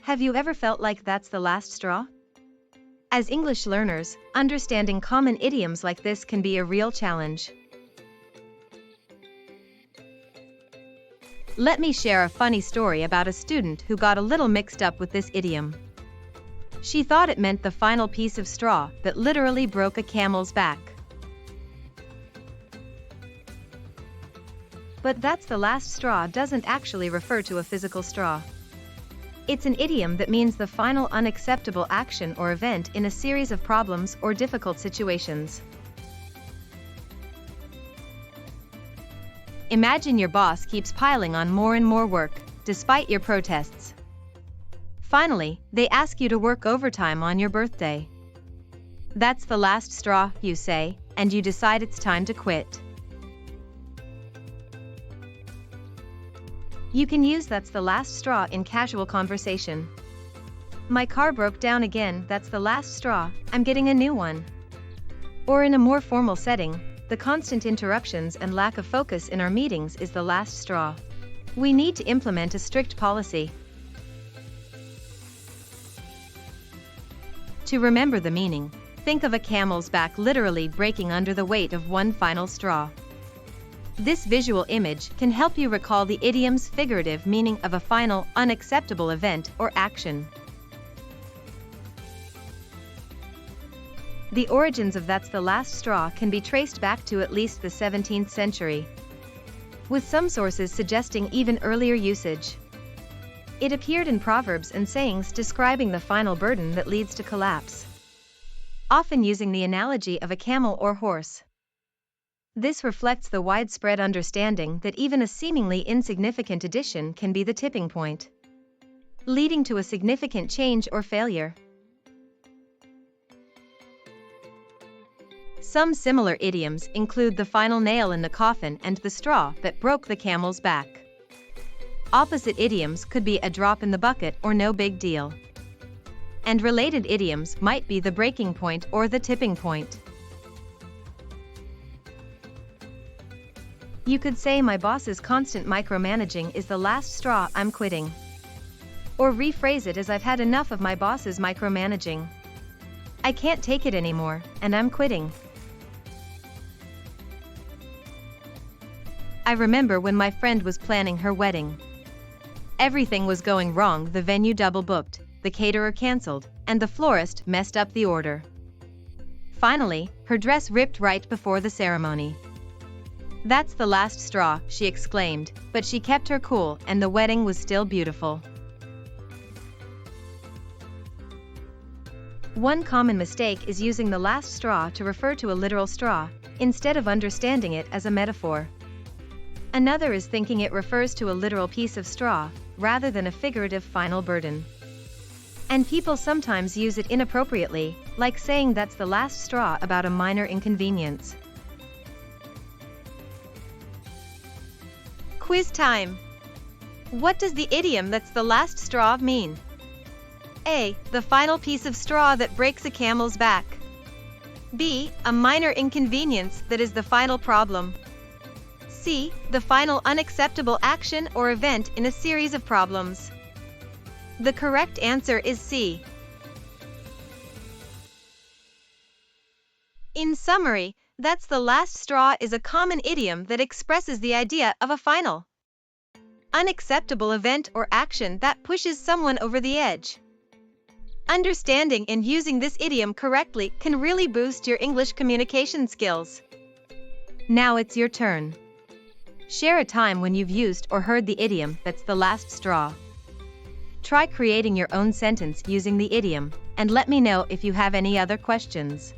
Have you ever felt like that's the last straw? As English learners, understanding common idioms like this can be a real challenge. Let me share a funny story about a student who got a little mixed up with this idiom. She thought it meant the final piece of straw that literally broke a camel's back. But "that's the last straw" doesn't actually refer to a physical straw. It's an idiom that means the final unacceptable action or event in a series of problems or difficult situations. Imagine your boss keeps piling on more and more work, despite your protests. Finally, they ask you to work overtime on your birthday. That's the last straw, you say, and you decide it's time to quit. You can use "that's the last straw" in casual conversation. "My car broke down again, that's the last straw, I'm getting a new one." Or in a more formal setting, "the constant interruptions and lack of focus in our meetings is the last straw. We need to implement a strict policy." To remember the meaning, think of a camel's back literally breaking under the weight of one final straw. This visual image can help you recall the idiom's figurative meaning of a final, unacceptable event or action. The origins of "that's the last straw" can be traced back to at least the 17th century, with some sources suggesting even earlier usage. It appeared in proverbs and sayings describing the final burden that leads to collapse, often using the analogy of a camel or horse. This reflects the widespread understanding that even a seemingly insignificant addition can be the tipping point, leading to a significant change or failure. Some similar idioms include "the final nail in the coffin" and "the straw that broke the camel's back." Opposite idioms could be "a drop in the bucket" or "no big deal." And related idioms might be "the breaking point" or "the tipping point." You could say "my boss's constant micromanaging is the last straw, I'm quitting." Or rephrase it as "I've had enough of my boss's micromanaging. I can't take it anymore, and I'm quitting." I remember when my friend was planning her wedding. Everything was going wrong: the venue double booked, the caterer cancelled, and the florist messed up the order. Finally, her dress ripped right before the ceremony. "That's the last straw," she exclaimed, but she kept her cool and the wedding was still beautiful. One common mistake is using "the last straw" to refer to a literal straw, instead of understanding it as a metaphor. Another is thinking it refers to a literal piece of straw, rather than a figurative final burden. And people sometimes use it inappropriately, like saying "that's the last straw" about a minor inconvenience. Quiz time! What does the idiom "that's the last straw" mean? A. The final piece of straw that breaks a camel's back. B. A minor inconvenience that is the final problem. C. The final unacceptable action or event in a series of problems. The correct answer is C. In summary, "that's the last straw" is a common idiom that expresses the idea of a final, unacceptable event or action that pushes someone over the edge. Understanding and using this idiom correctly can really boost your English communication skills. Now it's your turn. Share a time when you've used or heard the idiom "that's the last straw." Try creating your own sentence using the idiom, and let me know if you have any other questions.